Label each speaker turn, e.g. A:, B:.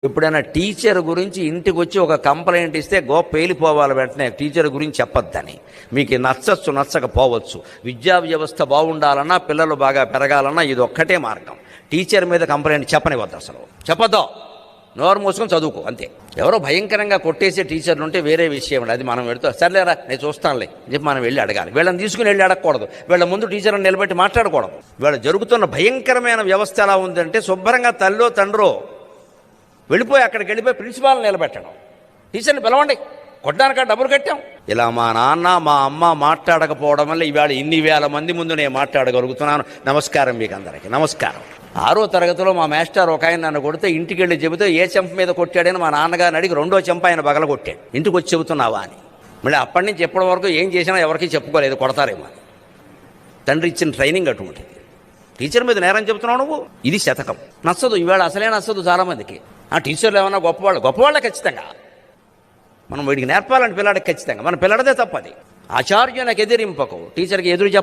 A: ఎప్పుడైనా టీచర్ గురించి ఇంటికి వచ్చి ఒక కంప్లైంట్ ఇస్తే పేలిపోవాలి వెంటనే టీచర్ గురించి చెప్పొద్దని. మీకు నచ్చచ్చు నచ్చకపోవచ్చు. విద్యా వ్యవస్థ బాగుండాలన్నా పిల్లలు బాగా పెరగాలన్నా ఇది ఒక్కటే మార్గం. టీచర్ మీద కంప్లైంట్ చెప్పనివద్దు, అసలు చెప్పొద్దు. నోరు మూసుకొని చదువుకో అంతే. ఎవరో భయంకరంగా కొట్టేసే టీచర్లు ఉంటే వేరే విషయం, అది మనం వెళుతూ సర్లేరా నేను చూస్తానులే అని చెప్పి మనం వెళ్ళి అడగాలి. వీళ్ళని తీసుకుని వెళ్ళి అడగకూడదు. వీళ్ళ ముందు టీచర్ని నిలబెట్టి మాట్లాడకూడదు. వీళ్ళ జరుగుతున్న భయంకరమైన వ్యవస్థ ఎలా ఉందంటే, శుభ్రంగా తల్లో తండ్రో వెళ్ళిపోయి అక్కడికి వెళ్ళిపోయి ప్రిన్సిపాల్ని నిలబెట్టడం, టీచర్ని పిలవండి, కొట్టడానిక డబ్బులు కట్టాం. ఇలా మా నాన్న మా అమ్మ మాట్లాడకపోవడం వల్ల ఇవాళ ఇన్ని వేల మంది ముందు నేను మాట్లాడగలుగుతున్నాను. నమస్కారం మీకు అందరికీ, నమస్కారం. 6వ తరగతిలో మా మాస్టర్ ఒక ఆయన నన్ను కొడితే ఇంటికి వెళ్ళి చెబితే ఏ చెంప మీద కొట్టాడని మా నాన్నగారిని అడిగి 2వ చెంప ఆయన బగల కొట్టాడు. ఇంటికి వచ్చి చెబుతున్నావా అని. మళ్ళీ అప్పటి నుంచి ఎప్పటి వరకు ఏం చేసినా ఎవరికి చెప్పుకోలేదు, కొడతారేమో అని. తండ్రి ఇచ్చిన ట్రైనింగ్ అటువంటిది. టీచర్ మీద నేరం చెబుతున్నావు నువ్వు, ఇది శతకం. నచ్చదు, ఇవాళ అసలే నచ్చదు చాలామందికి. ఆ టీచర్లు ఏమన్నా గొప్పవాళ్ళే ఖచ్చితంగా. మనం వీడికి నేర్పాలంటే పిల్లాడికి ఖచ్చితంగా, మన పిల్లడదే తప్పది. ఆచార్యునికి ఎదిరింపకు, టీచర్కి ఎదురు చెప్ప